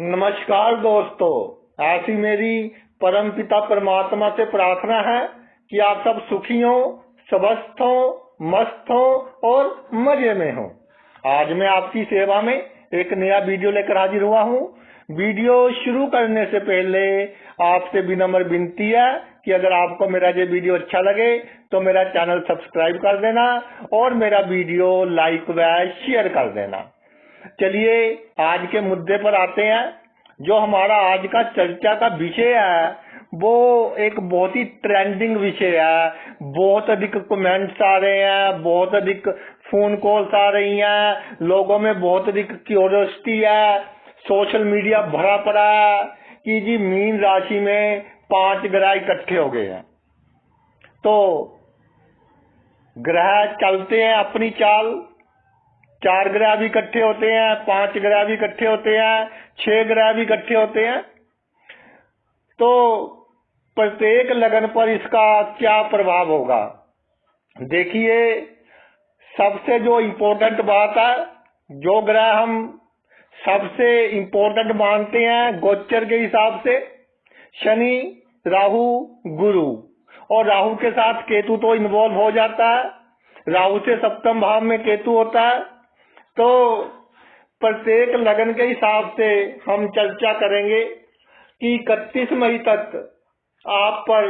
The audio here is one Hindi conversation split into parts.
नमस्कार दोस्तों, ऐसी मेरी परमपिता परमात्मा से प्रार्थना है कि आप सब सुखी हो, स्वस्थ हो, मस्त हो और मजे में हो। आज मैं आपकी सेवा में एक नया वीडियो लेकर हाजिर हुआ हूँ। वीडियो शुरू करने से पहले आपसे विनम्र विनती है कि अगर आपको मेरा ये वीडियो अच्छा लगे तो मेरा चैनल सब्सक्राइब कर देना और मेरा वीडियो लाइक व शेयर कर देना। चलिए आज के मुद्दे पर आते हैं। जो हमारा आज का चर्चा का विषय है वो एक बहुत ही ट्रेंडिंग विषय है। बहुत अधिक कमेंट्स आ रहे हैं, बहुत अधिक फोन कॉल्स आ रही हैं, लोगों में बहुत अधिक क्यूरियोसिटी है, सोशल मीडिया भरा पड़ा है कि जी मीन राशि में 5 ग्रह इकट्ठे हो गए हैं। तो ग्रह चलते हैं अपनी चाल, 4 ग्रह भी इकट्ठे होते हैं, 5 ग्रह भी इकट्ठे होते हैं, 6 ग्रह भी इकट्ठे होते हैं। तो प्रत्येक लगन पर इसका क्या प्रभाव होगा? देखिए, सबसे जो इम्पोर्टेंट बात है, जो ग्रह हम सबसे इम्पोर्टेंट मानते हैं गोचर के हिसाब से, शनि, राहु, गुरु। और राहु के साथ केतु तो इन्वॉल्व हो जाता है। राहु से सप्तम भाव में केतु होता है। तो प्रत्येक लगन के हिसाब से हम चर्चा करेंगे कि 31 मई तक आप पर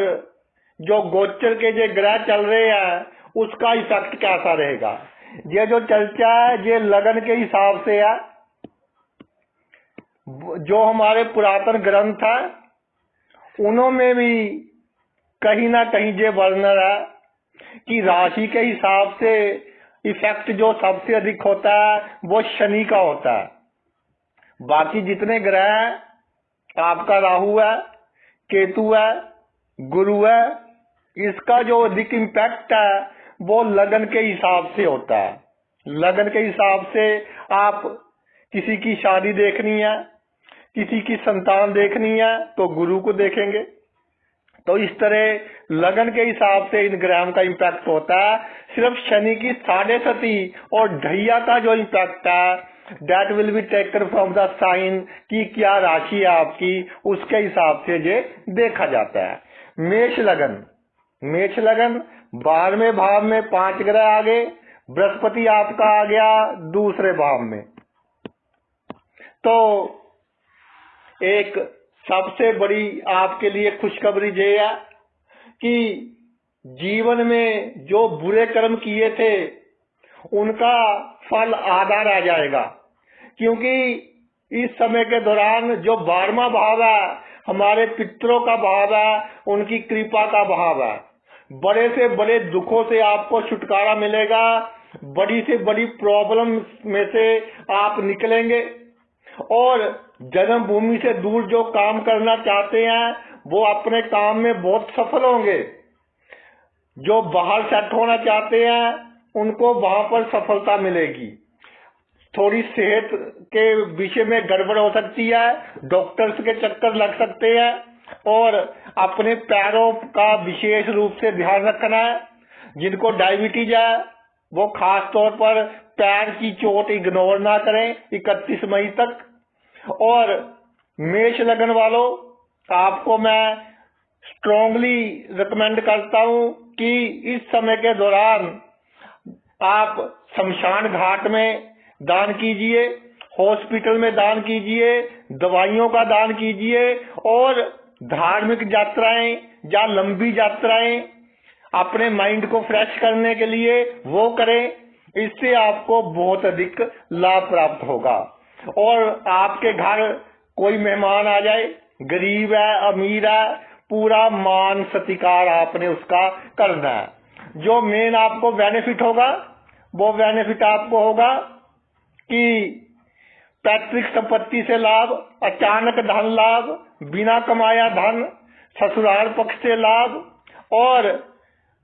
जो गोचर के जो ग्रह चल रहे हैं उसका इफेक्ट कैसा रहेगा। ये जो चर्चा है ये लगन के हिसाब से है। जो हमारे पुरातन ग्रंथ है उनमें भी कहीं ना कहीं ये वर्णन है कि राशि के हिसाब से इफेक्ट जो सबसे अधिक होता है वो शनि का होता है। बाकी जितने ग्रह हैं, आपका राहु है, केतु है, गुरु है, इसका जो अधिक इम्पैक्ट है वो लगन के हिसाब से होता है। लगन के हिसाब से आप किसी की शादी देखनी है, किसी की संतान देखनी है तो गुरु को देखेंगे। तो इस तरह लगन के हिसाब से इन ग्रहों का इम्पैक्ट होता है। सिर्फ शनि की 7.5 और ढैया का जो इम्पैक्ट है that will be taken from the sign कि क्या राशि है आपकी, उसके हिसाब से ये देखा जाता है। मेष लगन, मेष लगन 12वें भाव में 5 ग्रह आ गए। बृहस्पति आपका आ गया दूसरे भाव में। तो एक सबसे बड़ी आपके लिए खुशखबरी ये है कि जीवन में जो बुरे कर्म किए थे उनका फल आधा रह जाएगा। क्योंकि इस समय के दौरान जो 12वां भाव है हमारे पितरों का भाव है, उनकी कृपा का भाव है। बड़े से बड़े दुखों से आपको छुटकारा मिलेगा, बड़ी से बड़ी प्रॉब्लम में से आप निकलेंगे और जन्मभूमि से दूर जो काम करना चाहते हैं वो अपने काम में बहुत सफल होंगे। जो बाहर सेट होना चाहते हैं उनको वहां पर सफलता मिलेगी। थोड़ी सेहत के विषय में गड़बड़ हो सकती है, डॉक्टर्स के चक्कर लग सकते हैं और अपने पैरों का विशेष रूप से ध्यान रखना है। जिनको डायबिटीज है वो खास तौर पर पैर की चोट इग्नोर ना करें 31 मई तक। और मेष लगन वालों, आपको मैं स्ट्रांगली रिकमेंड करता हूं कि इस समय के दौरान आप शमशान घाट में दान कीजिए, हॉस्पिटल में दान कीजिए, दवाइयों का दान कीजिए और धार्मिक यात्राएं या लंबी यात्राएं अपने माइंड को फ्रेश करने के लिए वो करें। इससे आपको बहुत अधिक लाभ प्राप्त होगा। और आपके घर कोई मेहमान आ जाए, गरीब है, अमीर है, पूरा मान सत्कार आपने उसका करना है। जो मेन आपको बेनिफिट होगा वो बेनिफिट आपको होगा कि पैतृक संपत्ति से लाभ, अचानक धन लाभ, बिना कमाया धन, ससुराल पक्ष से लाभ और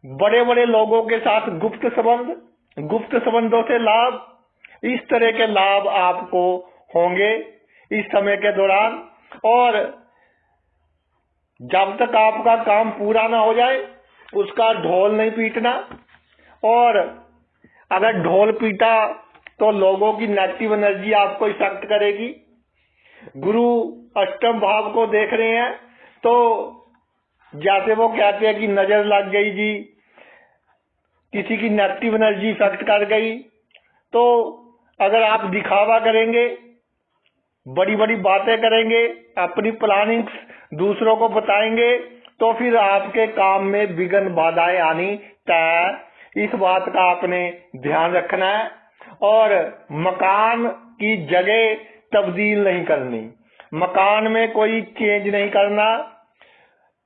बड़े बड़े लोगों के साथ गुप्त संबंध, गुप्त संबंधों से लाभ। इस तरह के लाभ आपको होंगे इस समय के दौरान। और जब तक आपका काम पूरा ना हो जाए उसका ढोल नहीं पीटना। और अगर ढोल पीटा तो लोगों की नेगेटिव एनर्जी आपको इफेक्ट करेगी। गुरु अष्टम भाव को देख रहे हैं तो जैसे वो कहते हैं कि नजर लग गई जी, किसी की नेगेटिव एनर्जी इफेक्ट कर गई, तो अगर आप दिखावा करेंगे, बड़ी बड़ी बातें करेंगे, अपनी प्लानिंग्स दूसरों को बताएंगे, तो फिर आपके काम में विघ्न बाधाएं आनी तय। इस बात का आपने ध्यान रखना है। और मकान की जगह तब्दील नहीं करनी, मकान में कोई चेंज नहीं करना,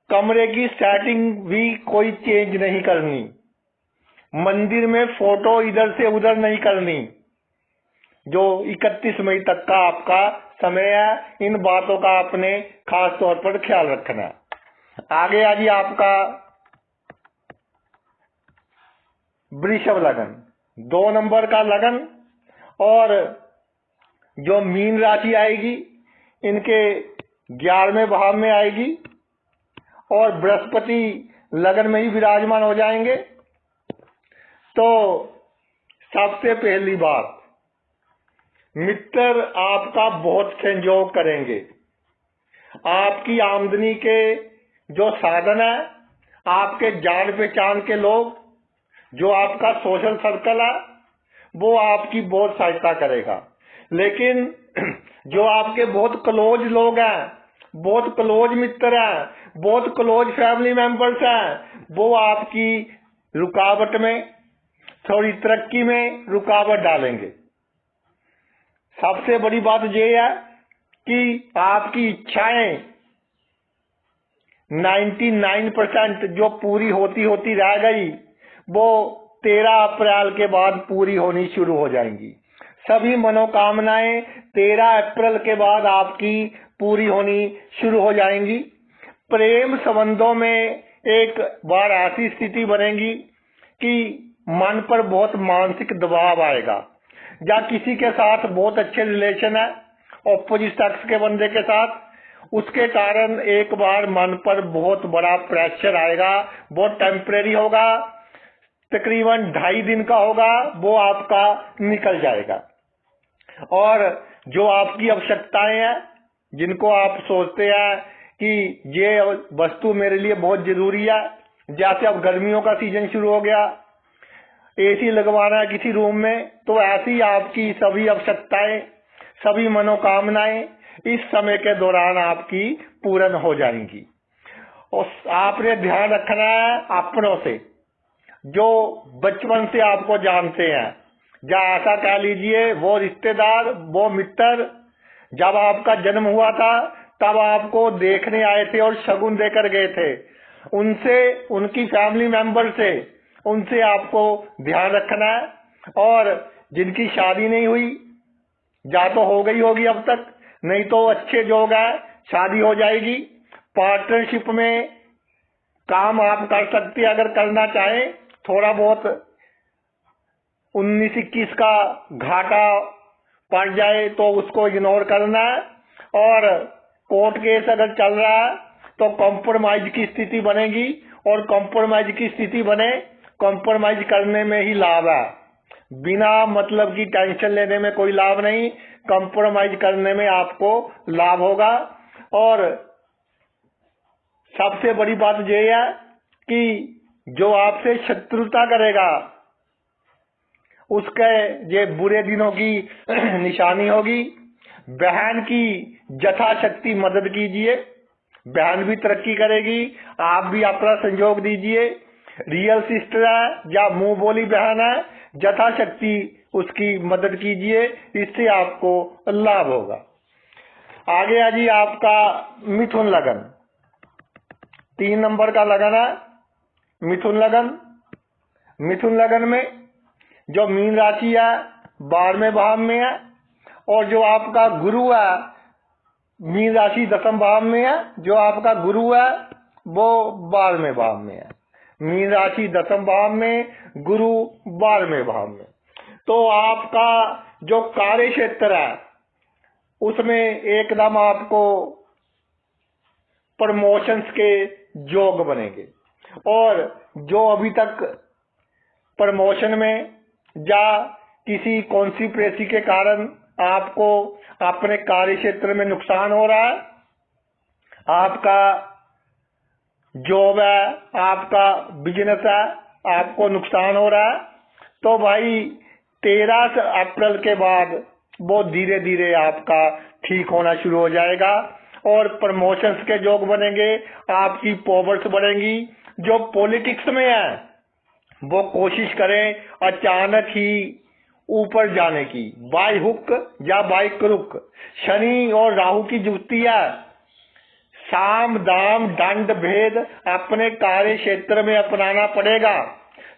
कमरे की सेटिंग भी कोई चेंज नहीं करनी, मंदिर में फोटो इधर से उधर नहीं करनी। जो 31 मई तक का आपका समय है, इन बातों का आपने खास तौर पर ख्याल रखना है। आगे आ जी आपका वृषभ लगन, 2 नंबर का लगन, और जो मीन राशि आएगी इनके 11वें भाव में आएगी और बृहस्पति लगन में ही विराजमान हो जाएंगे। तो सबसे पहली बात, मित्र आपका बहुत संयोग करेंगे। आपकी आमदनी के जो साधन है, आपके जान पहचान के लोग, जो आपका सोशल सर्कल है, वो आपकी बहुत सहायता करेगा। लेकिन जो आपके बहुत क्लोज लोग हैं, बहुत क्लोज मित्र हैं, बहुत क्लोज फैमिली मेंबर्स हैं, वो आपकी रुकावट में, थोड़ी तरक्की में रुकावट डालेंगे। सबसे बड़ी बात यह है कि आपकी इच्छाएं 99% जो पूरी होती रह गई, वो 13 अप्रैल के बाद पूरी होनी शुरू हो जाएंगी। सभी मनोकामनाएं 13 अप्रैल के बाद आपकी पूरी होनी शुरू हो जाएंगी। प्रेम संबंधों में एक बार ऐसी स्थिति बनेगी कि मन पर बहुत मानसिक दबाव आएगा, या किसी के साथ बहुत अच्छे रिलेशन है ऑपोजिट सेक्स के बंदे के साथ, उसके कारण एक बार मन पर बहुत बड़ा प्रेशर आएगा। वो टेम्परेरी होगा, तकरीबन 2.5 दिन का होगा, वो आपका निकल जाएगा। और जो आपकी आवश्यकताएं हैं, जिनको आप सोचते हैं कि ये वस्तु मेरे लिए बहुत जरूरी है, जैसे अब गर्मियों का सीजन शुरू हो गया, एसी लगवाना है किसी रूम में, तो ऐसी आपकी सभी आवश्यकताएं, सभी मनोकामनाएं इस समय के दौरान आपकी पूर्ण हो जाएंगी। और आपने ध्यान रखना है अपनों से, जो बचपन से आपको जानते हैं, या ऐसा कह लीजिए वो रिश्तेदार, वो मित्र, जब आपका जन्म हुआ था तब आपको देखने आए थे और शगुन देकर गए थे, उनसे, उनकी फैमिली मेंबर से, उनसे आपको ध्यान रखना है। और जिनकी शादी नहीं हुई, या तो हो गई होगी अब तक, नहीं तो अच्छे योग है, शादी हो जाएगी। पार्टनरशिप में काम आप कर सकते हैं, अगर करना चाहें। थोड़ा बहुत 19-21 का घाटा पड़ जाए तो उसको इग्नोर करना है। और कोर्ट केस अगर चल रहा है तो कॉम्प्रोमाइज की स्थिति बनेगी, और कॉम्प्रोमाइज की स्थिति बने, कॉम्प्रोमाइज करने में ही लाभ है। बिना मतलब की टेंशन लेने में कोई लाभ नहीं, कॉम्प्रोमाइज करने में आपको लाभ होगा। और सबसे बड़ी बात यह है कि जो आपसे शत्रुता करेगा, उसके ये बुरे दिनों की निशानी होगी। बहन की यथाशक्ति मदद कीजिए, बहन भी तरक्की करेगी, आप भी अपना सहयोग दीजिए। रियल सिस्टर है या मुंह बोली बहन है, यथाशक्ति उसकी मदद कीजिए, इससे आपको लाभ होगा। आगे आ जी आपका मिथुन लगन, 3 नंबर का लगन है मिथुन लगन। मिथुन लगन में जो मीन राशि है 12वें भाव में है, और जो आपका गुरु है, मीन राशि 10वें भाव में है, जो आपका गुरु है वो 12वें भाव में है। मीन राशि 10वें भाव में, गुरु 12वें भाव में। तो आपका जो कार्य क्षेत्र है उसमें एकदम आपको प्रमोशंस के योग बनेंगे। और जो अभी तक प्रमोशन में या किसी कॉन्सिक्वेंसी के कारण आपको अपने कार्य क्षेत्र में नुकसान हो रहा है, आपका जॉब है, आपका बिजनेस है, आपको नुकसान हो रहा है, तो भाई 13 अप्रैल के बाद वो धीरे धीरे आपका ठीक होना शुरू हो जाएगा और प्रमोशंस के योग बनेंगे, आपकी पावर्स बढ़ेंगी। जो पॉलिटिक्स में है वो कोशिश करें अचानक ही ऊपर जाने की, बाय हुक या बाय क्रुक। शनि और राहु की जुगती है, साम दाम दंड भेद अपने कार्य क्षेत्र में अपनाना पड़ेगा,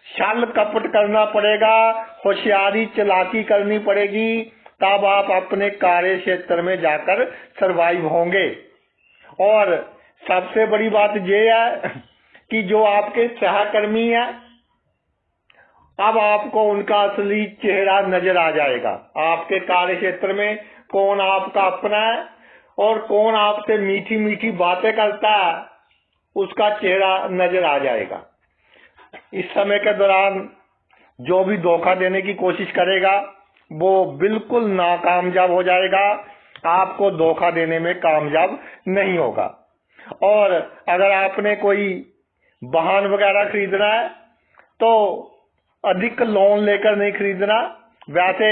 छल कपट करना पड़ेगा, होशियारी चालाकी करनी पड़ेगी, तब आप अपने कार्य क्षेत्र में जाकर सरवाइव होंगे। और सबसे बड़ी बात यह है कि जो आपके सहकर्मी हैं, अब आपको उनका असली चेहरा नजर आ जाएगा। आपके कार्य क्षेत्र में कौन आपका अपना है और कौन आपसे मीठी मीठी बातें करता है, उसका चेहरा नजर आ जाएगा। इस समय के दौरान जो भी धोखा देने की कोशिश करेगा वो बिल्कुल नाकामयाब हो जाएगा, आपको धोखा देने में कामयाब नहीं होगा। और अगर आपने कोई वाहन वगैरह खरीदना है तो अधिक लोन लेकर नहीं खरीदना, वैसे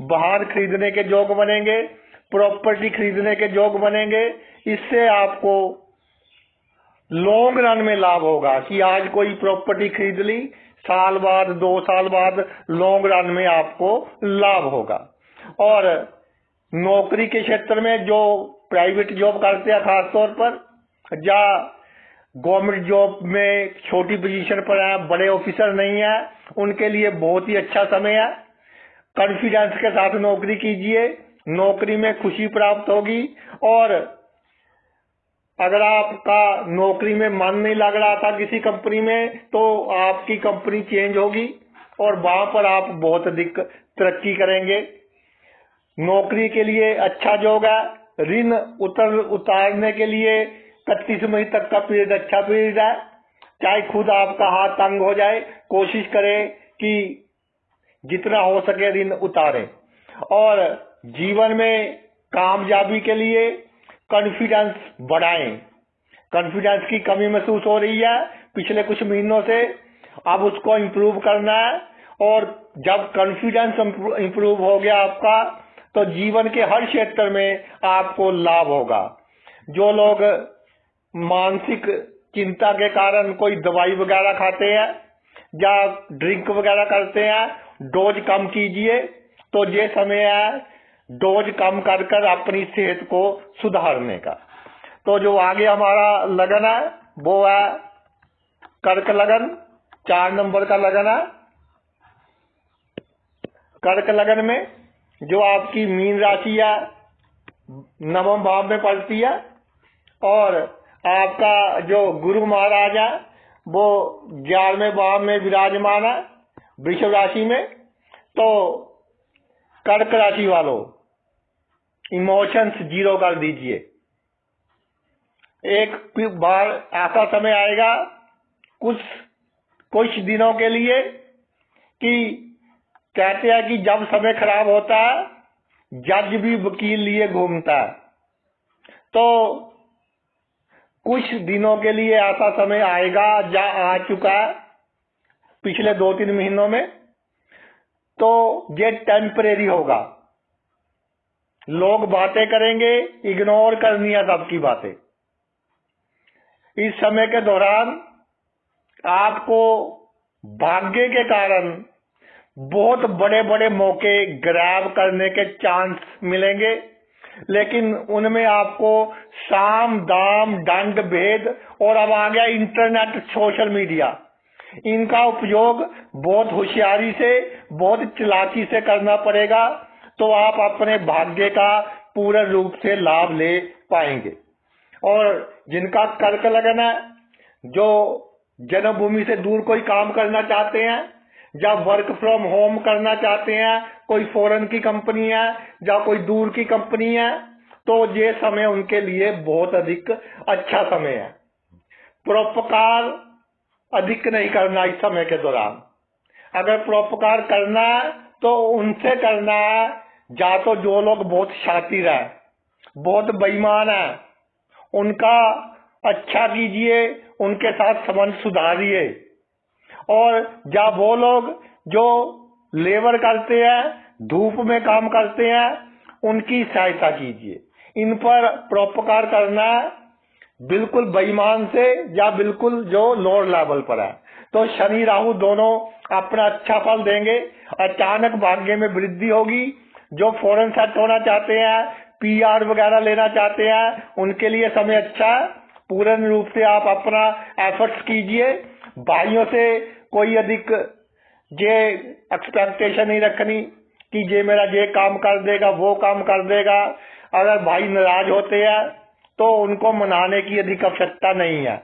वाहन खरीदने के योग बनेंगे, प्रॉपर्टी खरीदने के योग बनेंगे। इससे आपको लॉन्ग रन में लाभ होगा कि आज कोई प्रॉपर्टी खरीद ली, साल बाद 2 साल बाद लॉन्ग रन में आपको लाभ होगा। और नौकरी के क्षेत्र में जो प्राइवेट जॉब करते हैं खास तौर पर, या गवर्नमेंट जॉब में छोटी पोजीशन पर है, बड़े ऑफिसर नहीं है, उनके लिए बहुत ही अच्छा समय है। कॉन्फिडेंस के साथ नौकरी कीजिए, नौकरी में खुशी प्राप्त होगी। और अगर आपका नौकरी में मन नहीं लग रहा था किसी कंपनी में, तो आपकी कंपनी चेंज होगी और वहां पर आप बहुत अधिक तरक्की करेंगे। नौकरी के लिए अच्छा योग है। ऋण उतारने के लिए 31 मई तक का पीरियड अच्छा पीरियड है। चाहे खुद आपका हाथ तंग हो जाए, कोशिश करें कि जितना हो सके ऋण उतारें। और जीवन में कामयाबी के लिए कॉन्फिडेंस बढ़ाएं। कॉन्फिडेंस की कमी महसूस हो रही है पिछले कुछ महीनों से, अब उसको इम्प्रूव करना है। और जब कॉन्फिडेंस इम्प्रूव हो गया आपका, तो जीवन के हर क्षेत्र में आपको लाभ होगा। जो लोग मानसिक चिंता के कारण कोई दवाई वगैरह खाते हैं या ड्रिंक वगैरह करते हैं, डोज कम कीजिए। तो ये समय है डोज कम कर कर अपनी सेहत को सुधारने का। तो जो आगे हमारा लगन है वो है कर्क लगन, 4 नंबर का लगन है। कर्क लगन में जो आपकी मीन राशि है 9वें भाव में पड़ती है, और आपका जो गुरु महाराज है वो 11वें भाव में विराजमान है वृषभ राशि में। तो कर्क राशि वालों, इमोशंस जीरो कर दीजिए। एक बार ऐसा समय आएगा कुछ दिनों के लिए कि कहते हैं कि जब समय खराब होता है जज भी वकील लिए घूमता है। तो कुछ दिनों के लिए ऐसा समय आएगा, या आ चुका है पिछले 2-3 महीनों में, तो ये टेम्परेरी होगा। लोग बातें करेंगे, इग्नोर करनी है सबकी बातें। इस समय के दौरान आपको भाग्य के कारण बहुत बड़े बड़े मौके ग्रैब करने के चांस मिलेंगे, लेकिन उनमें आपको साम दाम दंड भेद, और अब आ गया इंटरनेट सोशल मीडिया, इनका उपयोग बहुत होशियारी से, बहुत चालाकी से करना पड़ेगा। तो आप अपने भाग्य का पूर्ण रूप से लाभ ले पाएंगे। और जिनका कर्क लगन है, जो जन्मभूमि से दूर कोई काम करना चाहते हैं, या वर्क फ्रॉम होम करना चाहते हैं, कोई फॉरेन की कंपनी है या कोई दूर की कंपनी है, तो ये समय उनके लिए बहुत अधिक अच्छा समय है। परोपकार अधिक नहीं करना इस समय के दौरान। अगर परोपकार करना है तो उनसे करना है या तो जो लोग बहुत शातिर है, बहुत बेईमान है, उनका अच्छा कीजिए, उनके साथ संबंध सुधारिए। और या वो लोग जो लेबर करते हैं, धूप में काम करते हैं, उनकी सहायता कीजिए। इन पर परोपकार करना बिल्कुल बेईमान से या बिल्कुल जो लोअर लेवल पर है। तो शनि राहु दोनों अपना अच्छा फल देंगे। अचानक भाग्य में वृद्धि होगी। जो फॉरेन सेट होना चाहते हैं, पीआर वगैरह लेना चाहते हैं, उनके लिए समय अच्छा है। पूर्ण रूप से आप अपना एफर्ट्स कीजिए। भाइयों से कोई अधिक ये एक्सपेक्टेशन नहीं रखनी कि ये मेरा ये काम कर देगा, वो काम कर देगा। अगर भाई नाराज होते हैं तो उनको मनाने की अधिक आवश्यकता नहीं है।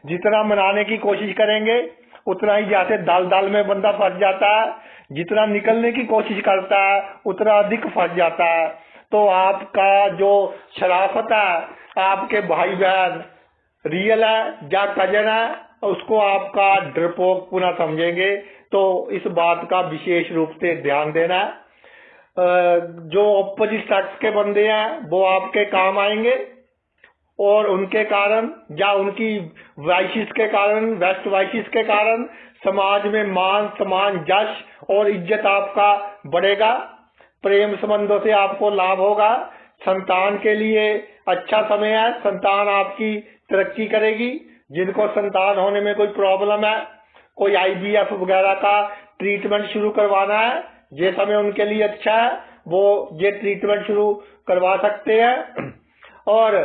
जितना मनाने की कोशिश करेंगे उतना ही जैसे दाल दाल में बंदा फंस जाता है, जितना निकलने की कोशिश करता है उतना अधिक फंस जाता है। तो आपका जो शराफत है, आपके भाई बहन रियल है या कजन है, उसको आपका डरपोक पुनः समझेंगे। तो इस बात का विशेष रूप से ध्यान देना है। जो ऑपोजिट सेक्स के बंदे हैं वो आपके काम आएंगे और उनके कारण या उनकी वाइशिस के कारण, वेस्ट वाइशिस के कारण समाज में मान सम्मान, यश और इज्जत आपका बढ़ेगा। प्रेम संबंधों से आपको लाभ होगा। संतान के लिए अच्छा समय है। संतान आपकी तरक्की करेगी। जिनको संतान होने में कोई प्रॉब्लम है, कोई आईवीएफ वगैरह का ट्रीटमेंट शुरू करवाना है, ये समय उनके लिए अच्छा है, वो ये ट्रीटमेंट शुरू करवा सकते हैं। और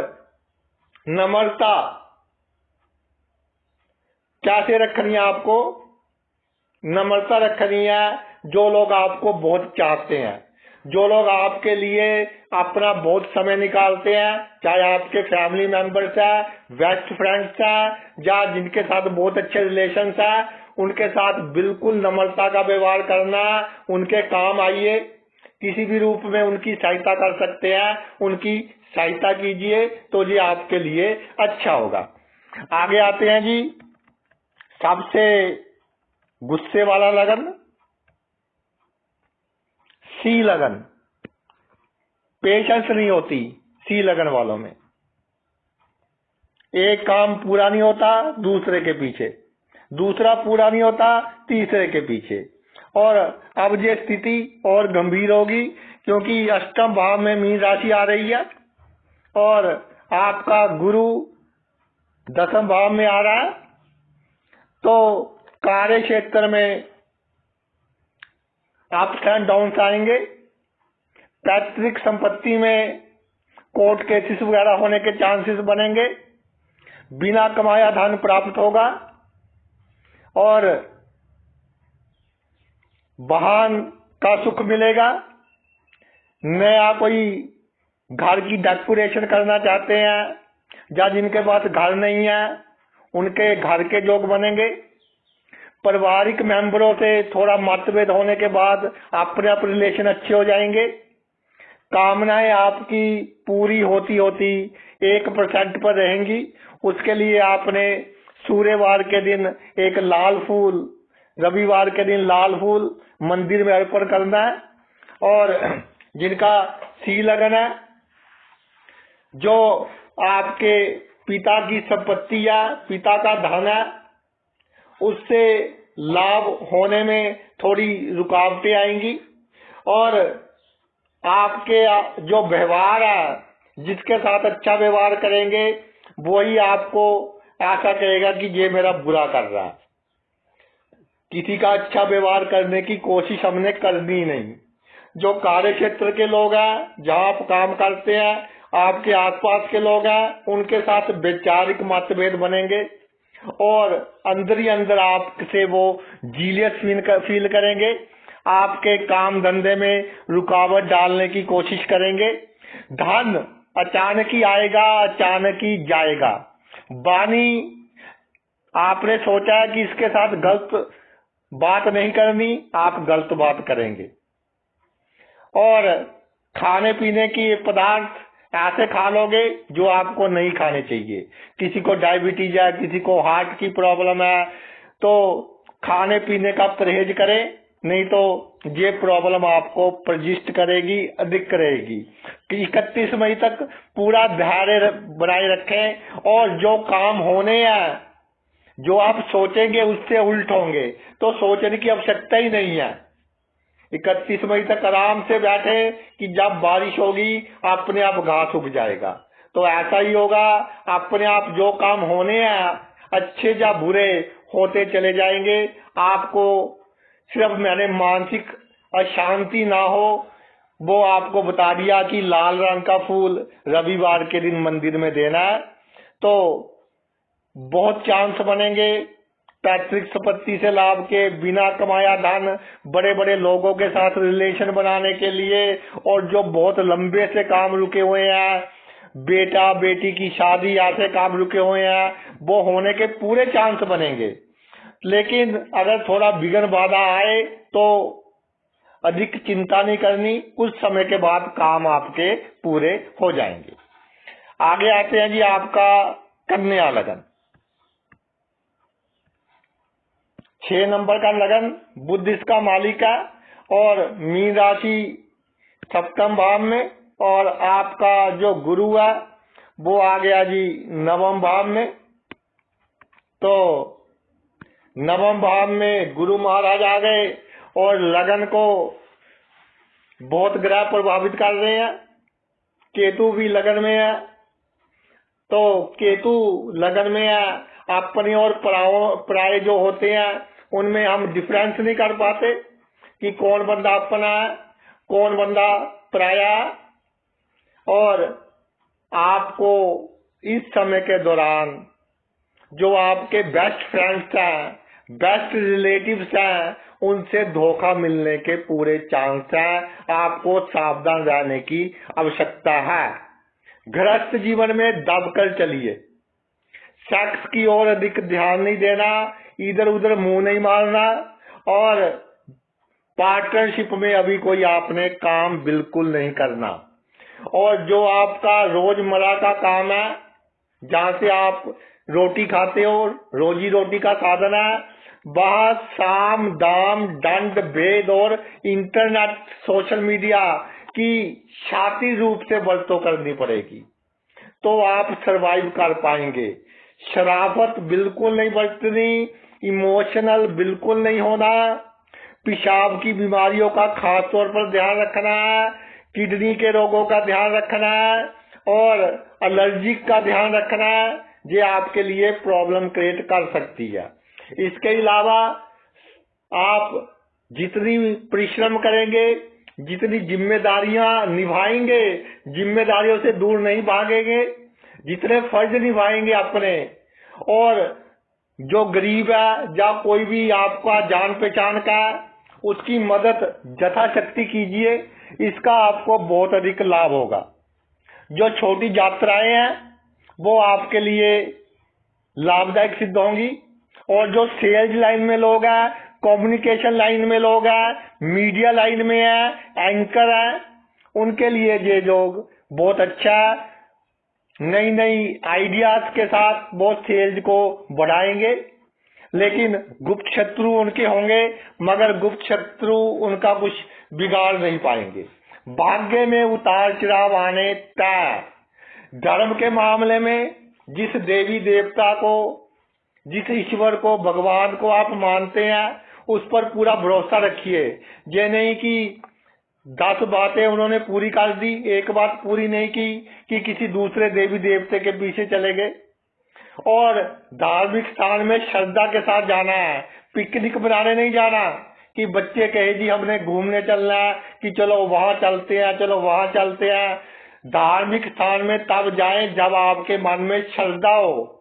नम्रता कैसे रखनी है आपको? नम्रता रखनी है। जो लोग आपको बहुत चाहते हैं, जो लोग आपके लिए अपना बहुत समय निकालते हैं, चाहे आपके फैमिली मेंबर्स हैं, बेस्ट फ्रेंड्स हैं या जिनके साथ बहुत अच्छे रिलेशंस हैं, उनके साथ बिल्कुल नम्रता का व्यवहार करना। उनके काम आइए, किसी भी रूप में उनकी सहायता कर सकते हैं, उनकी सहायता कीजिए तो ये आपके लिए अच्छा होगा। आगे आते हैं जी, सबसे गुस्से वाला लगन सी लगन। पेशेंस नहीं होती सी लगन वालों में। एक काम पूरा नहीं होता दूसरे के पीछे, दूसरा पूरा नहीं होता तीसरे के पीछे। और अब ये स्थिति और गंभीर होगी क्योंकि अष्टम भाव में मीन राशि आ रही है और आपका गुरु दसम भाव में आ रहा है। तो कार्य क्षेत्र में अप्स एंड डाउन्स आएंगे। पैतृक संपत्ति में कोर्ट केसेस वगैरह होने के चांसेस बनेंगे। बिना कमाया धन प्राप्त होगा और वाहन का सुख मिलेगा। नया कोई घर की डेकोरेशन करना चाहते हैं या जिनके पास घर नहीं है, उनके घर के योग बनेंगे। पारिवारिक मेंबरों से थोड़ा मतभेद होने के बाद अपने आप रिलेशन अच्छे हो जाएंगे। कामनाएं आपकी पूरी होती होती 1% पर रहेंगी। उसके लिए आपने सूर्यवार के दिन एक लाल फूल, रविवार के दिन लाल फूल मंदिर में अर्पण करना है। और जिनका सी लगन है, जो आपके पिता की संपत्ति या पिता का धन है, उससे लाभ होने में थोड़ी रुकावटें आएंगी। और आपके जो व्यवहार है, जिसके साथ अच्छा व्यवहार करेंगे वही आपको ऐसा कहेगा कि ये मेरा बुरा कर रहा है। किसी का अच्छा व्यवहार करने की कोशिश हमने करनी नहीं। जो कार्य क्षेत्र के लोग हैं, जहाँ आप काम करते हैं, आपके आसपास के लोग हैं, उनके साथ वैचारिक मतभेद बनेंगे और अंदर ही अंदर आपसे वो जीलियस फील करेंगे। आपके काम धंधे में रुकावट डालने की कोशिश करेंगे। धन अचानक ही आएगा, अचानक ही जाएगा। वाणी, आपने सोचा है कि इसके साथ गलत बात नहीं करनी, आप गलत बात करेंगे। और खाने पीने की पदार्थ ऐसे खा लोगे जो आपको नहीं खाने चाहिए। किसी को डायबिटीज है, किसी को हार्ट की प्रॉब्लम है, तो खाने पीने का परहेज करें। नहीं तो ये प्रॉब्लम आपको परजिस्ट करेगी, अधिक करेगी। कि 31 मई तक पूरा धैर्य बनाए रखें और जो काम होने हैं, जो आप सोचेंगे उससे उल्ट होंगे, तो सोचने की आवश्यकता ही नहीं है। 31 मई तक आराम से बैठे कि जब बारिश होगी अपने आप घास उग जाएगा। तो ऐसा ही होगा, अपने आप जो काम होने हैं अच्छे या बुरे होते चले जाएंगे। आपको सिर्फ मैंने मानसिक अशांति ना हो, वो आपको बता दिया कि लाल रंग का फूल रविवार के दिन मंदिर में देना है, तो बहुत चांस बनेंगे पैतृक संपत्ति से लाभ के, बिना कमाया धन, बड़े बड़े लोगों के साथ रिलेशन बनाने के लिए, और जो बहुत लंबे से काम रुके हुए हैं, बेटा बेटी की शादी, ऐसे काम रुके हुए हैं, वो होने के पूरे चांस बनेंगे। लेकिन अगर थोड़ा विघ्न बाधा आए तो अधिक चिंता नहीं करनी, कुछ समय के बाद काम आपके पूरे हो जाएंगे। आगे आते हैं जी आपका कन्या लगन। 6 नंबर का लगन, बुध इसका मालिक है और मीन राशि सप्तम भाव में, और आपका जो गुरु है वो आ गया जी नवम भाव में। तो नवम भाव में गुरु महाराज आ गए और लगन को बहुत ग्रह प्रभावित कर रहे हैं। केतु भी लगन में है, तो केतु लगन में है, अपने और पराये जो होते हैं उनमें हम डिफरेंस नहीं कर पाते कि कौन बंदा अपना है, कौन बंदा पराया है। और आपको इस समय के दौरान जो आपके बेस्ट फ्रेंड्स हैं, बेस्ट रिलेटिव्स हैं, उनसे धोखा मिलने के पूरे चांस हैं। आपको सावधान रहने की आवश्यकता है। गृहस्थ जीवन में दबकर चलिए, सेक्स की ओर अधिक ध्यान नहीं देना, इधर उधर मुंह नहीं मारना, और पार्टनरशिप में अभी कोई आपने काम बिल्कुल नहीं करना। और जो आपका रोजमर्रा का काम है, जहाँ से आप रोटी खाते हो, रोजी रोटी का साधन है, वह साम दाम दंड भेद और इंटरनेट सोशल मीडिया की शातिर रूप से बरतों करनी पड़ेगी, तो आप सरवाइव कर पाएंगे। शराफत बिल्कुल नहीं बरतनी, इमोशनल बिल्कुल नहीं होना, पेशाब की बीमारियों का खास तौर पर ध्यान रखना है, किडनी के रोगों का ध्यान रखना है, और एलर्जिक का ध्यान रखना है। ये आपके लिए प्रॉब्लम क्रिएट कर सकती है। इसके अलावा आप जितनी परिश्रम करेंगे, जितनी जिम्मेदारियां निभाएंगे, जिम्मेदारियों से दूर नहीं भागेंगे, जितने फर्ज निभाएंगे अपने, और जो गरीब है या कोई भी आपका जान पहचान का है, उसकी मदद यथाशक्ति कीजिए, इसका आपको बहुत अधिक लाभ होगा। जो छोटी यात्राएं हैं वो आपके लिए लाभदायक सिद्ध होंगी, और जो सेल्स लाइन में लोग हैं, कम्युनिकेशन लाइन में लोग हैं, मीडिया लाइन में है, एंकर है, उनके लिए ये लोग बहुत अच्छा नई नई आइडियाज के साथ वो सेल्स को बढ़ाएंगे। लेकिन गुप्त शत्रु उनके होंगे, मगर गुप्त शत्रु उनका कुछ बिगाड़ नहीं पाएंगे। भाग्य में उतार चढ़ाव आने तय। धर्म के मामले में जिस देवी देवता को, जिस ईश्वर को, भगवान को आप मानते हैं, उस पर पूरा भरोसा रखिए। ये नहीं कि 10 बातें उन्होंने पूरी कर दी, एक बात पूरी नहीं की कि किसी दूसरे देवी देवते के पीछे चले गए। और धार्मिक स्थान में श्रद्धा के साथ जाना है, पिकनिक बनाने नहीं जाना कि बच्चे कहे जी हमने घूमने चलना है, कि चलो वहां चलते हैं, चलो वहां चलते हैं। धार्मिक स्थान में तब जाएं जब आपके मन में श्रद्धा हो,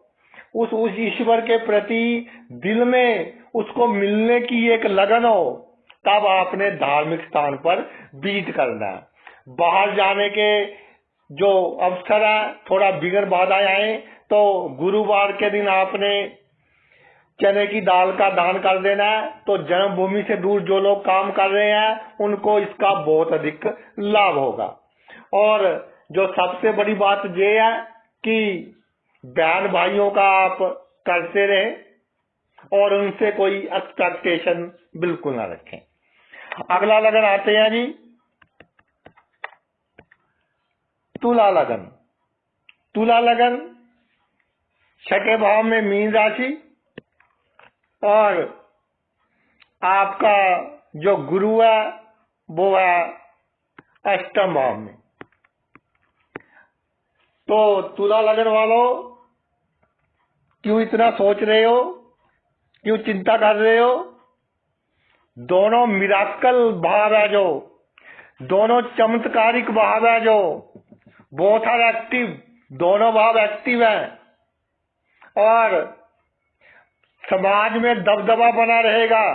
उस ईश्वर के प्रति दिल में उसको मिलने की एक लगन हो, तब आपने धार्मिक स्थान पर विजिट करना है। बाहर जाने के जो अवसर है, थोड़ा बिगड़ बाधा आए तो गुरुवार के दिन आपने चने की दाल का दान कर देना है। तो जन्मभूमि से दूर जो लोग काम कर रहे हैं उनको इसका बहुत अधिक लाभ होगा। और जो सबसे बड़ी बात ये है कि बहन भाइयों का आप करते रहे और उनसे कोई एक्सपेक्टेशन बिल्कुल ना रखें। अगला लगन आते हैं जी तुला लगन। तुला लगन छठे भाव में मीन राशि और आपका जो गुरु है वो है अष्टम भाव में। तो तुला लगन वालों, क्यों इतना सोच रहे हो, क्यों चिंता कर रहे हो? दोनों मिराकल भाव है, जो दोनों चमत्कारिक भाव है, जो बोथ आर एक्टिव, दोनों भाव एक्टिव हैं और समाज में दबदबा बना रहेगा।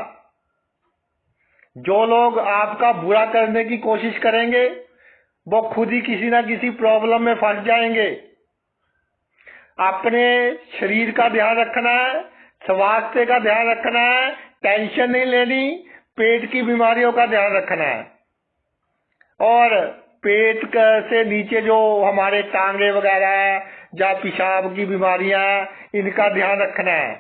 जो लोग आपका बुरा करने की कोशिश करेंगे वो खुद ही किसी ना किसी प्रॉब्लम में फंस जाएंगे। अपने शरीर का ध्यान रखना है, स्वास्थ्य का ध्यान रखना है, टेंशन नहीं लेनी, पेट की बीमारियों का ध्यान रखना है और पेट से नीचे जो हमारे टांगे वगैरह या पेशाब की बीमारियां, इनका ध्यान रखना है।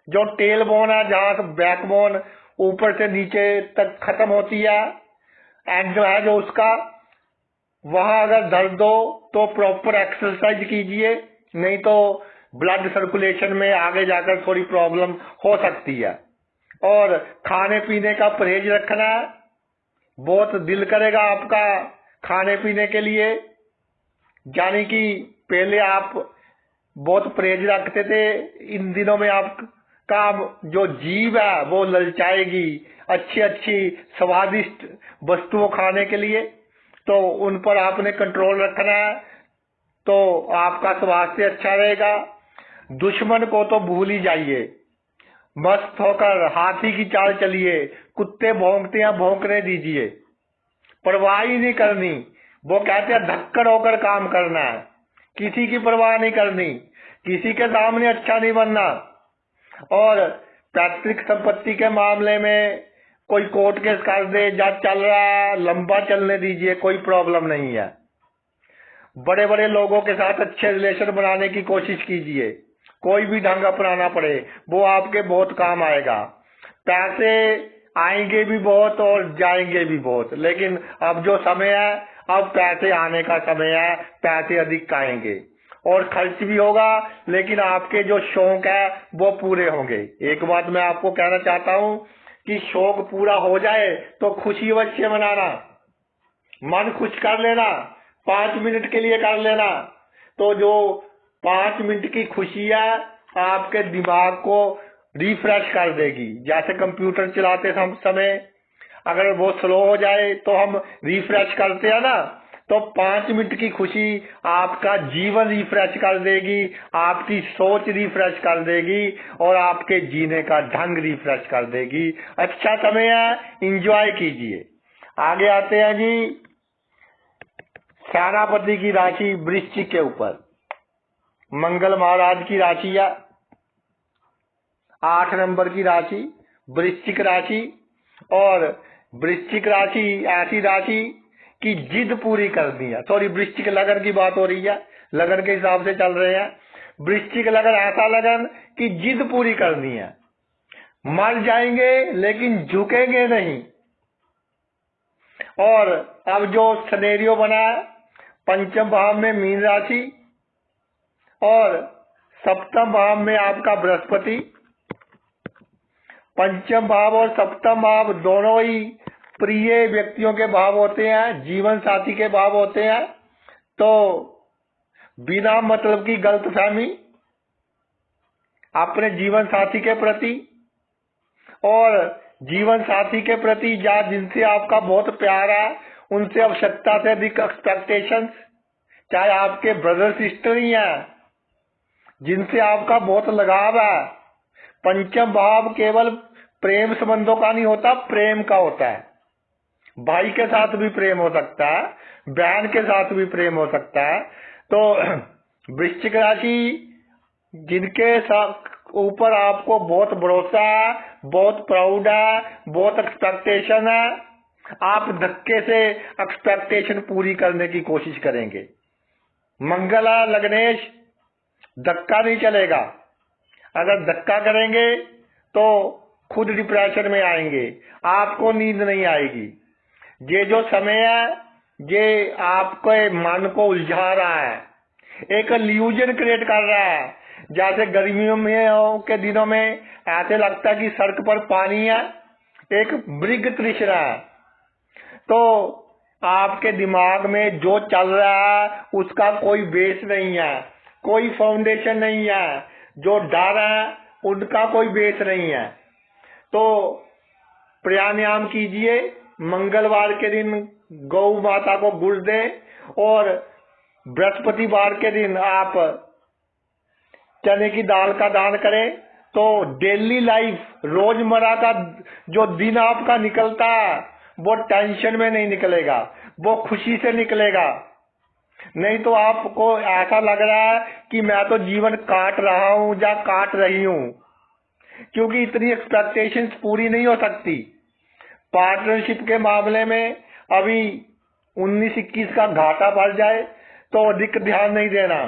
जो टेल बोन है, जहां से बैक बोन ऊपर से नीचे तक खत्म होती है, एंड जो है जो उसका, वहां अगर दर्द हो तो प्रॉपर एक्सरसाइज कीजिए, नहीं तो ब्लड सर्कुलेशन में आगे जाकर थोड़ी प्रॉब्लम हो सकती है। और खाने पीने का परहेज रखना है, बहुत दिल करेगा आपका खाने पीने के लिए, यानी कि पहले आप बहुत परहेज रखते थे, इन दिनों में आपका जो जीभ है वो ललचाएगी अच्छी अच्छी स्वादिष्ट वस्तुओं खाने के लिए, तो उन पर आपने कंट्रोल रखना है, तो आपका स्वास्थ्य अच्छा रहेगा। दुश्मन को तो भूल ही जाइए, मस्त होकर हाथी की चाल चलिए, कुत्ते भौंकते हैं भौंकने दीजिए, परवाह ही नहीं करनी। वो कहते हैं धक्कड़ होकर काम करना है, किसी की परवाह नहीं करनी, किसी के सामने अच्छा नहीं बनना। और पैतृक संपत्ति के मामले में कोई कोर्ट केस कर दे, जज चल रहा है, लंबा चलने दीजिए, कोई प्रॉब्लम नहीं है। बड़े बड़े लोगों के साथ अच्छे रिलेशन बनाने की कोशिश कीजिए, कोई भी ढंग अपनाना पड़े वो आपके बहुत काम आएगा। पैसे आएंगे भी बहुत और जाएंगे भी बहुत, लेकिन अब जो समय है, अब पैसे आने का समय है, पैसे अधिक आएंगे और खर्च भी होगा, लेकिन आपके जो शौक है वो पूरे होंगे। एक बात मैं आपको कहना चाहता हूँ कि शौक पूरा हो जाए तो खुशी अवश्य मनाना, मन खुश कर लेना, 5 मिनट के लिए कर लेना, तो जो 5 मिनट की खुशी है आपके दिमाग को रिफ्रेश कर देगी। जैसे कंप्यूटर चलाते समय अगर वो स्लो हो जाए तो हम रिफ्रेश करते हैं ना, तो 5 मिनट की खुशी आपका जीवन रिफ्रेश कर देगी, आपकी सोच रिफ्रेश कर देगी और आपके जीने का ढंग रिफ्रेश कर देगी। अच्छा समय है, एंजॉय कीजिए। आगे आते हैं जी सेनापति की राशि वृश्चिक के ऊपर। मंगल महाराज की राशि है 8 नंबर की राशि वृश्चिक राशि, और वृश्चिक राशि ऐसी राशि की जिद पूरी करनी है। सॉरी, वृश्चिक लगन की बात हो रही है, लगन के हिसाब से चल रहे हैं। वृश्चिक लगन ऐसा लगन की जिद पूरी करनी है, मर जाएंगे लेकिन झुकेंगे नहीं। और अब जो सिनेरियो बना है, पंचम भाव में मीन राशि और सप्तम भाव में आपका बृहस्पति। पंचम भाव और सप्तम भाव दोनों ही प्रिय व्यक्तियों के भाव होते हैं, जीवन साथी के भाव होते हैं। तो बिना मतलब की गलतफहमी अपने जीवन साथी के प्रति और जीवन साथी के प्रति या जिनसे आपका बहुत प्यार है उनसे आवश्यकता से अधिक एक्सपेक्टेशंस, चाहे आपके ब्रदर सिस्टर ही हैं, जिनसे आपका बहुत लगाव है। पंचम भाव केवल प्रेम संबंधों का नहीं होता, प्रेम का होता है। भाई के साथ भी प्रेम हो सकता है, बहन के साथ भी प्रेम हो सकता है। तो वृश्चिक राशि जिनके साथ ऊपर आपको बहुत भरोसा है, बहुत प्राउड है, बहुत एक्सपेक्टेशन है, आप धक्के से एक्सपेक्टेशन पूरी करने की कोशिश करेंगे। मंगला लग्नेश, धक्का नहीं चलेगा। अगर धक्का करेंगे तो खुद डिप्रेशन में आएंगे, आपको नींद नहीं आएगी। ये जो समय है ये आपके मन को उलझा रहा है, एक इल्यूजन क्रिएट कर रहा है। जैसे गर्मियों में के दिनों में ऐसे लगता है कि सड़क पर पानी है, एक मृग तृष्णा है। तो आपके दिमाग में जो चल रहा है उसका कोई बेस नहीं है, कोई फाउंडेशन नहीं है। जो डर है उनका कोई बेस नहीं है। तो प्राणायाम कीजिए, मंगलवार के दिन गौ माता को गुड़ दें और बृहस्पतिवार के दिन आप चने की दाल का दान करें। तो डेली लाइफ, रोजमर्रा का जो दिन आपका निकलता है वो टेंशन में नहीं निकलेगा, वो खुशी से निकलेगा। नहीं तो आपको ऐसा लग रहा है कि मैं तो जीवन काट रहा हूं या काट रही हूं, क्योंकि इतनी एक्सपेक्टेशंस पूरी नहीं हो सकती। पार्टनरशिप के मामले में अभी 19-21 का घाटा बढ़ जाए तो अधिक ध्यान नहीं देना।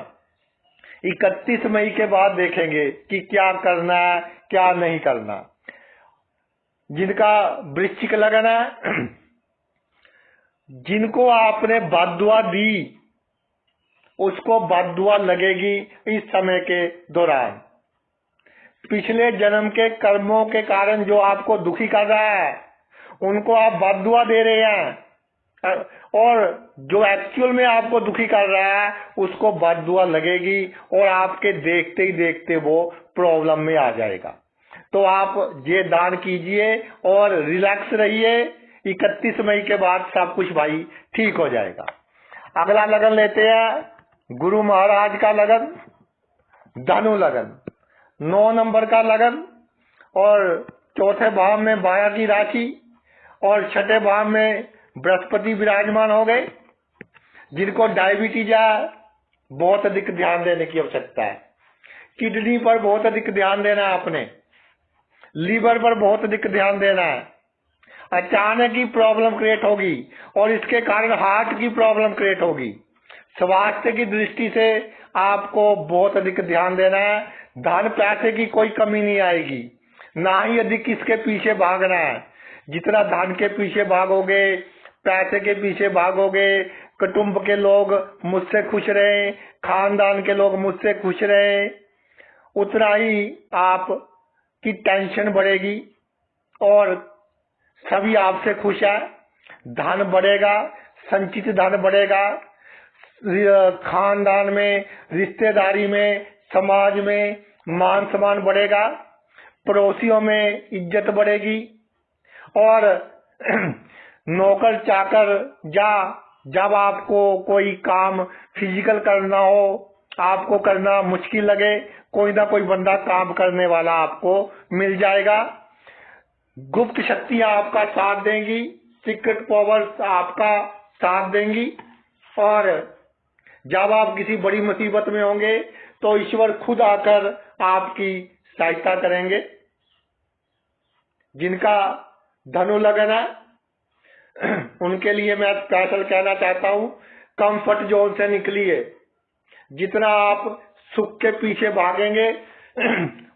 31 मई के बाद देखेंगे कि क्या करना है क्या नहीं करना। जिनका वृश्चिक लगन है, जिनको आपने बद्दुआ दी उसको बद्दुआ लगेगी इस समय के दौरान। पिछले जन्म के कर्मों के कारण जो आपको दुखी कर रहा है उनको आप बद्दुआ दे रहे हैं, और जो एक्चुअल में आपको दुखी कर रहा है उसको बद्दुआ लगेगी और आपके देखते ही देखते वो प्रॉब्लम में आ जाएगा। तो आप ये दान कीजिए और रिलैक्स रहिए। 31 मई के बाद सब कुछ भाई ठीक हो जाएगा। अगला लगन लेते हैं गुरु महाराज का लगन, धनु लगन, 9 नंबर का लगन और चौथे भाव में माया की राशि और छठे भाव में बृहस्पति विराजमान हो गए। जिनको डायबिटीज है बहुत अधिक ध्यान देने की आवश्यकता है। किडनी पर बहुत अधिक ध्यान देना है आपने, लीवर पर बहुत अधिक ध्यान देना है। अचानक ही प्रॉब्लम क्रिएट होगी और इसके कारण हार्ट की प्रॉब्लम क्रिएट होगी। स्वास्थ्य की दृष्टि से आपको बहुत अधिक ध्यान देना है। धन पैसे की कोई कमी नहीं आएगी, ना ही अधिक इसके पीछे भागना है। जितना धन के पीछे भागोगे, पैसे के पीछे भागोगे, कुटुंब के लोग मुझसे खुश रहे, खानदान के लोग मुझसे खुश रहे, उतना ही आप की टेंशन बढ़ेगी और सभी आपसे खुश है। धन बढ़ेगा, संचित धन बढ़ेगा, खानदान में, रिश्तेदारी में, समाज में मान सम्मान बढ़ेगा, पड़ोसियों में इज्जत बढ़ेगी और नौकर चाकर या जब आपको कोई काम फिजिकल करना हो, आपको करना मुश्किल लगे, कोई ना कोई बंदा काम करने वाला आपको मिल जाएगा। गुप्त शक्तियां आपका साथ देंगी, सीक्रेट पावर्स आपका साथ देंगी और जब आप किसी बड़ी मुसीबत में होंगे तो ईश्वर खुद आकर आपकी सहायता करेंगे। जिनका धनु लगन है उनके लिए मैं स्पेशल कहना चाहता हूं, कंफर्ट जोन से निकलिए। जितना आप सुख के पीछे भागेंगे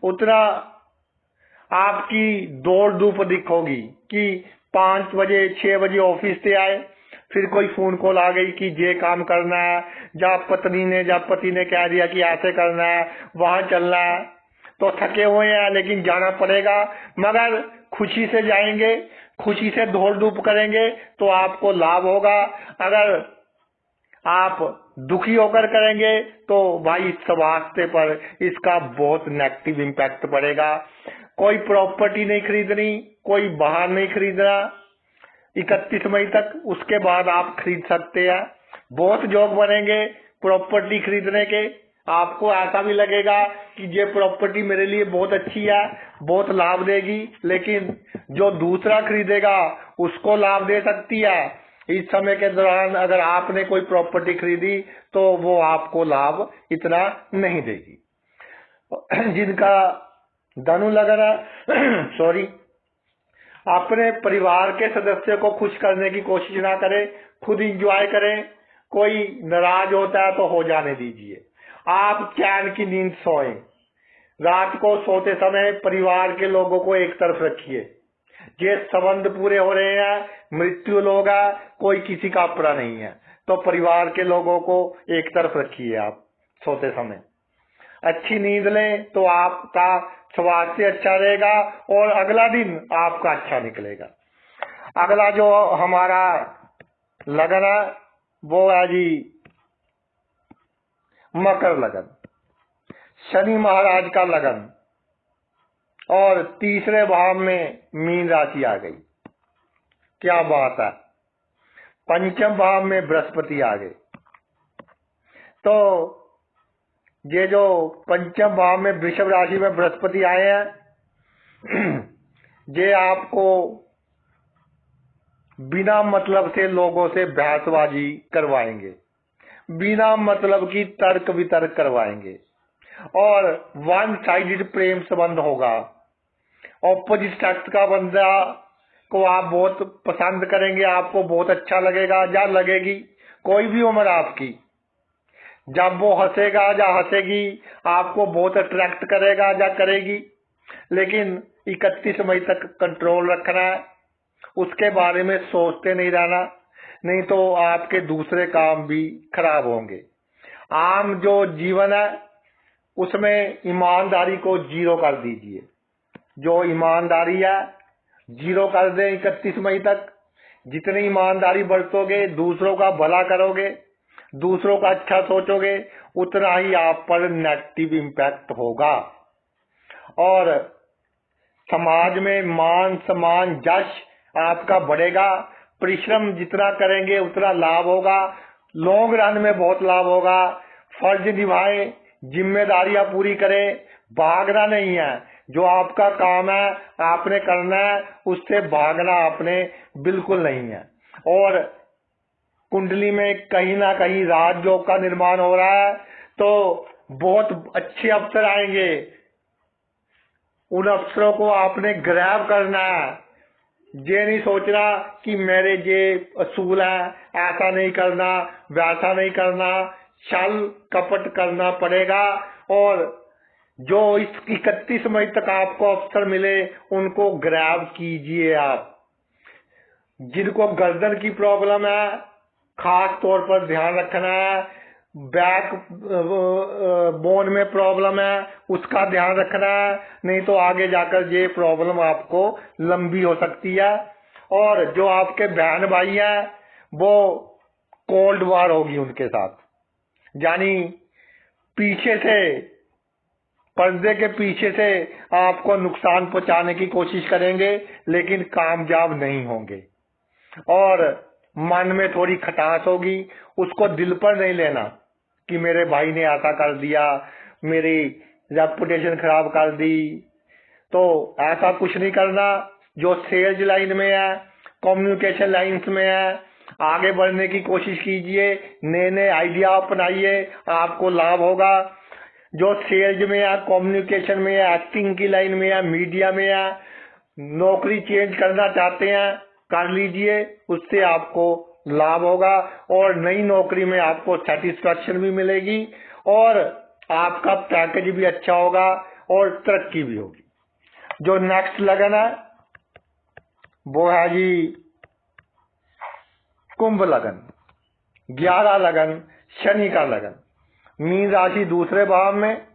उतना आपकी दौड़ धूप अधिक होगी कि 5 बजे 6 बजे ऑफिस से आए, फिर कोई फोन कॉल आ गई कि ये काम करना है, जब पति ने कह दिया कि ऐसे करना है, वहां चलना है, तो थके हुए हैं लेकिन जाना पड़ेगा। मगर खुशी से जाएंगे, खुशी से दौड़ धूप करेंगे तो आपको लाभ होगा। अगर आप दुखी होकर करेंगे तो भाई स्वास्थ्य पर इसका बहुत नेगेटिव इम्पैक्ट पड़ेगा। कोई प्रॉपर्टी नहीं खरीदनी, कोई बाहर नहीं खरीदना 31 मई तक, उसके बाद आप खरीद सकते हैं। बहुत योग बनेंगे प्रॉपर्टी खरीदने के। आपको ऐसा भी लगेगा कि ये प्रॉपर्टी मेरे लिए बहुत अच्छी है, बहुत लाभ देगी, लेकिन जो दूसरा खरीदेगा उसको लाभ दे सकती है। इस समय के दौरान अगर आपने कोई प्रॉपर्टी खरीदी तो वो आपको लाभ इतना नहीं देगी। जिनका धनु लगन है सॉरी, अपने परिवार के सदस्य को खुश करने की कोशिश ना करें, खुद इंजॉय करें। कोई नाराज होता है तो हो जाने दीजिए, आप चैन की नींद सोएं। रात को सोते समय परिवार के लोगों को एक तरफ रखिए। ये संबंध पूरे हो रहे हैं, मृत्यु लोग है, कोई किसी का अपना नहीं है, तो परिवार के लोगों को एक तरफ रखिए आप सोते समय। अच्छी नींद लें तो आपका स्वास्थ्य अच्छा रहेगा और अगला दिन आपका अच्छा निकलेगा। अगला जो हमारा लगन है वो है जी मकर लगन, शनि महाराज का लगन, और तीसरे भाव में मीन राशि आ गई। क्या बात है, पंचम भाव में बृहस्पति आ गए। तो ये जो पंचम भाव में वृषभ राशि में बृहस्पति आए हैं, ये आपको बिना मतलब से लोगों से बहसबाजी करवाएंगे, बिना मतलब की तर्क वितर्क करवाएंगे, और वन साइडेड प्रेम संबंध होगा। ऑपोजिट सेक्स का बंदा को आप बहुत पसंद करेंगे, आपको बहुत अच्छा लगेगा या लगेगी, कोई भी उम्र आपकी, जब वो हंसेगा या हंसेगी आपको बहुत अट्रैक्ट करेगा या करेगी। लेकिन 31 मई तक कंट्रोल रखना है, उसके बारे में सोचते नहीं रहना, नहीं तो आपके दूसरे काम भी खराब होंगे। आम जो जीवन है उसमें ईमानदारी को जीरो कर दीजिए। जो ईमानदारी है जीरो कर दें 31 मई तक। जितनी ईमानदारी बरतोगे, दूसरों का भला करोगे, दूसरों का अच्छा सोचोगे, उतना ही आप पर नेगेटिव इम्पैक्ट होगा। और समाज में मान सम्मान यश आपका बढ़ेगा। परिश्रम जितना करेंगे उतना लाभ होगा, लॉन्ग रन में बहुत लाभ होगा। फर्ज निभाएं, जिम्मेदारियां पूरी करें, भागना नहीं है। जो आपका काम है आपने करना है, उससे भागना आपने बिल्कुल नहीं है। और कुंडली में कहीं ना कहीं राजयोग का निर्माण हो रहा है, तो बहुत अच्छे अवसर आएंगे। उन अवसरों को आपने ग्रैब करना है। ये नहीं सोचना कि मेरे ये असूल है, ऐसा नहीं करना, वैसा नहीं करना, छल कपट करना पड़ेगा। और जो इस 31 मई तक आपको अवसर मिले उनको ग्रैब कीजिए आप। जिनको गर्दन की प्रॉब्लम है खास तौर पर ध्यान रखना है, बैक बोन में प्रॉब्लम है उसका ध्यान रखना है, नहीं तो आगे जाकर ये प्रॉब्लम आपको लंबी हो सकती है। और जो आपके बहन भाई हैं वो कोल्ड वार होगी उनके साथ, यानी पीछे से, पर्दे के पीछे से आपको नुकसान पहुंचाने की कोशिश करेंगे, लेकिन कामयाब नहीं होंगे। और मन में थोड़ी खटास होगी, उसको दिल पर नहीं लेना कि मेरे भाई ने ऐसा कर दिया, मेरी रेपुटेशन खराब कर दी। तो ऐसा कुछ नहीं करना। जो सेल्स लाइन में है, कम्युनिकेशन लाइंस में है, आगे बढ़ने की कोशिश कीजिए, नए नए आइडिया अपनाइए, आपको लाभ होगा। जो सेल्स में है, कम्युनिकेशन में है, एक्टिंग की लाइन में है, मीडिया में है, नौकरी चेंज करना चाहते हैं कर लीजिए, उससे आपको लाभ होगा। और नई नौकरी में आपको सेटिस्फैक्शन भी मिलेगी और आपका पैकेज भी अच्छा होगा और तरक्की भी होगी। जो नेक्स्ट लगन है वो है जी कुंभ लगन, 11 लगन, शनि का लगन, मीन राशि दूसरे भाव में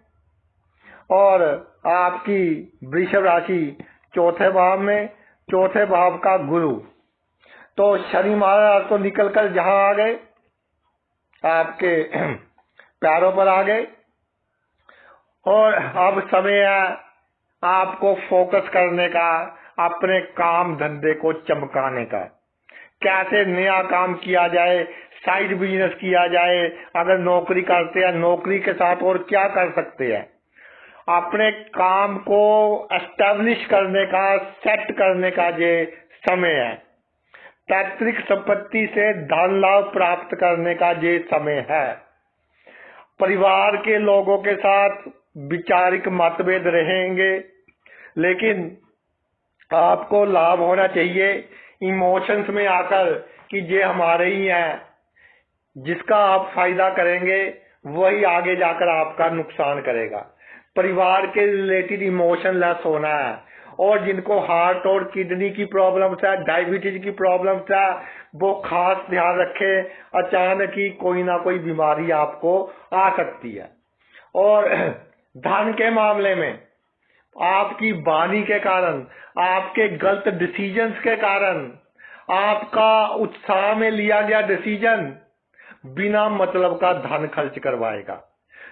और आपकी वृषभ राशि चौथे भाव में, चौथे भाव का गुरु। तो शनि महाराज तो निकलकर जहां आ गए, आपके पैरों पर आ गए, और अब समय है आपको फोकस करने का, अपने काम धंधे को चमकाने का। कैसे नया काम किया जाए, साइड बिजनेस किया जाए, अगर नौकरी करते हैं नौकरी के साथ और क्या कर सकते हैं, अपने काम को एस्टैब्लिश करने का, सेट करने का ये समय है। पैतृक संपत्ति से धन लाभ प्राप्त करने का ये समय है। परिवार के लोगों के साथ विचारिक मतभेद रहेंगे, लेकिन आपको लाभ होना चाहिए इमोशंस में आकर कि ये हमारे ही हैं। जिसका आप फायदा करेंगे वही आगे जाकर आपका नुकसान करेगा। परिवार के रिलेटेड इमोशनलेस होना है, और जिनको हार्ट और किडनी की प्रॉब्लम्स है, डायबिटीज की प्रॉब्लम्स है, वो खास ध्यान रखें, अचानक ही कोई ना कोई बीमारी आपको आ सकती है। और धन के मामले में आपकी वाणी के कारण, आपके गलत डिसीजंस के कारण, आपका उत्साह में लिया गया डिसीजन बिना मतलब का धन खर्च करवाएगा।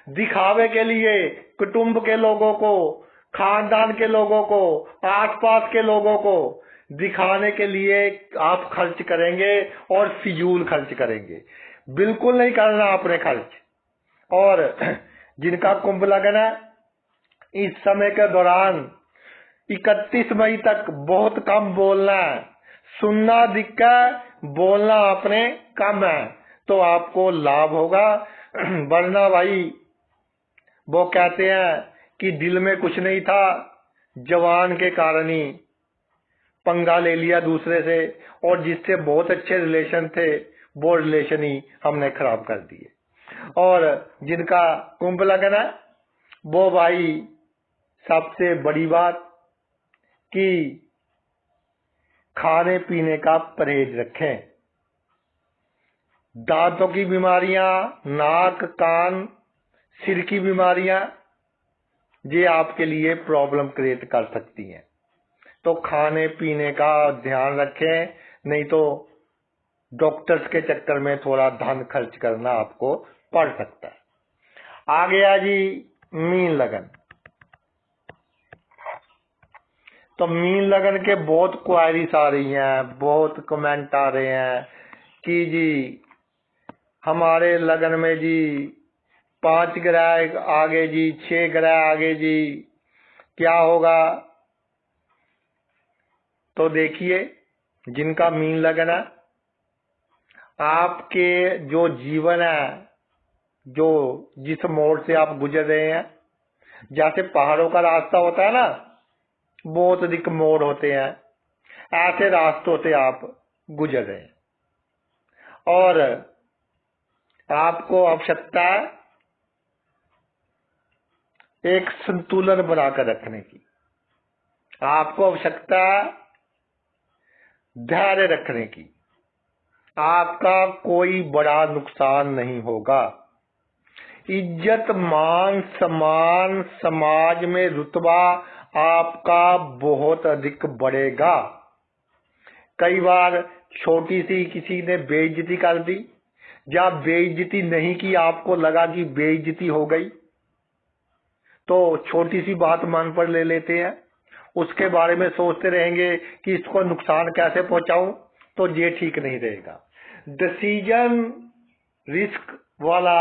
दिखावे के लिए कुटुंब के लोगों को, खानदान के लोगों को, आसपास के लोगों को दिखाने के लिए आप खर्च करेंगे और फिजूल खर्च करेंगे। बिल्कुल नहीं करना आपने खर्च। और जिनका कुंभ लग्न है, इस समय के दौरान 31 मई तक बहुत कम बोलना है, सुनना अधिक है, बोलना आपने कम है, तो आपको लाभ होगा। वरना भाई वो कहते हैं कि दिल में कुछ नहीं था, जवान के कारण ही पंगा ले लिया दूसरे से, और जिससे बहुत अच्छे रिलेशन थे वो रिलेशन ही हमने खराब कर दिए। और जिनका कुंभ लगन है, वो भाई सबसे बड़ी बात कि खाने पीने का परहेज रखें। दांतों की बीमारियां, नाक कान सिर की बीमारियां, ये आपके लिए प्रॉब्लम क्रिएट कर सकती हैं। तो खाने पीने का ध्यान रखें, नहीं तो डॉक्टर्स के चक्कर में थोड़ा धन खर्च करना आपको पड़ सकता है। आ गया जी मीन लगन। तो मीन लगन के बहुत क्वायरीज आ रही हैं, बहुत कमेंट आ रहे हैं कि जी हमारे लगन में जी 5 ग्रह आगे जी, 6 ग्रह आगे जी, क्या होगा। तो देखिए, जिनका मीन लगन है, आपके जो जीवन है, जो जिस मोड़ से आप गुजर रहे हैं, जैसे पहाड़ों का रास्ता होता है ना, बहुत अधिक मोड़ होते हैं, ऐसे रास्तों से आप गुजर रहे हैं। और आपको आवश्यकता है एक संतुलन बनाकर रखने की, आपको आवश्यकता है धैर्य रखने की। आपका कोई बड़ा नुकसान नहीं होगा। इज्जत मान सम्मान, समाज में रुतबा आपका बहुत अधिक बढ़ेगा। कई बार छोटी सी किसी ने बेइज्जती कर दी, या बेइज्जती नहीं की, आपको लगा कि बेइज्जती हो गई, तो छोटी सी बात मन पर ले लेते हैं, उसके बारे में सोचते रहेंगे कि इसको नुकसान कैसे पहुंचाऊं, तो ये ठीक नहीं रहेगा। डिसीजन रिस्क वाला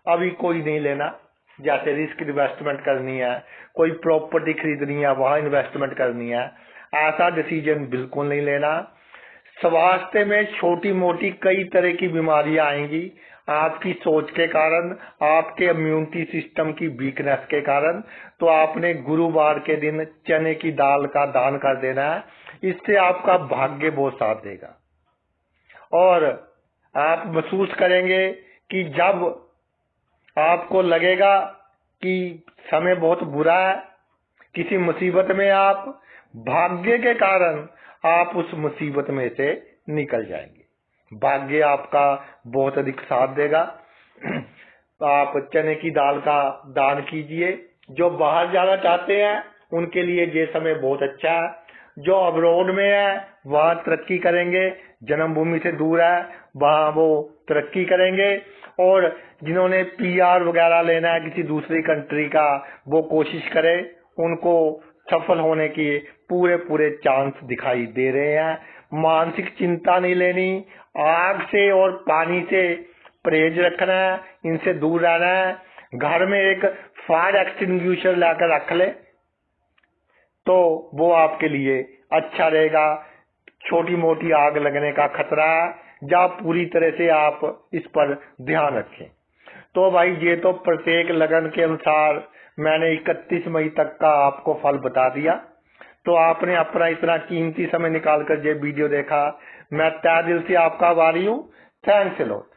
अभी कोई नहीं लेना। जैसे रिस्क इन्वेस्टमेंट करनी है, कोई प्रॉपर्टी खरीदनी है, वहां इन्वेस्टमेंट करनी है, ऐसा डिसीजन बिल्कुल नहीं लेना। स्वास्थ्य में छोटी मोटी कई तरह की बीमारियां आएंगी आपकी सोच के कारण, आपके इम्यूनिटी सिस्टम की वीकनेस के कारण। तो आपने गुरुवार के दिन चने की दाल का दान कर देना है, इससे आपका भाग्य बहुत साथ देगा। और आप महसूस करेंगे कि जब आपको लगेगा कि समय बहुत बुरा है, किसी मुसीबत में, आप भाग्य के कारण आप उस मुसीबत में से निकल जाएंगे। भाग्य आपका बहुत अधिक साथ देगा। आप चने की दाल का दान कीजिए। जो बाहर जाना चाहते हैं उनके लिए ये समय बहुत अच्छा है। जो अब्रॉड में है वहाँ तरक्की करेंगे, जन्मभूमि से दूर है वहाँ वो तरक्की करेंगे। और जिन्होंने PR वगैरह लेना है किसी दूसरी कंट्री का, वो कोशिश करें, उनको सफल होने की पूरे चांस दिखाई दे रहे हैं। मानसिक चिंता नहीं लेनी, आग से और पानी से परहेज रखना है, इनसे दूर रहना है। घर में एक फायर एक्सटिंग्विशर लाकर रख ले तो वो आपके लिए अच्छा रहेगा। छोटी मोटी आग लगने का खतरा है, जब पूरी तरह से आप इस पर ध्यान रखें। तो भाई ये तो प्रत्येक लगन के अनुसार मैंने 31 मई तक का आपको फल बता दिया। तो आपने अपना इतना कीमती समय निकाल कर ये वीडियो देखा, मैं तहे दिल से आपका आभारी हूँ। Thanks a lot.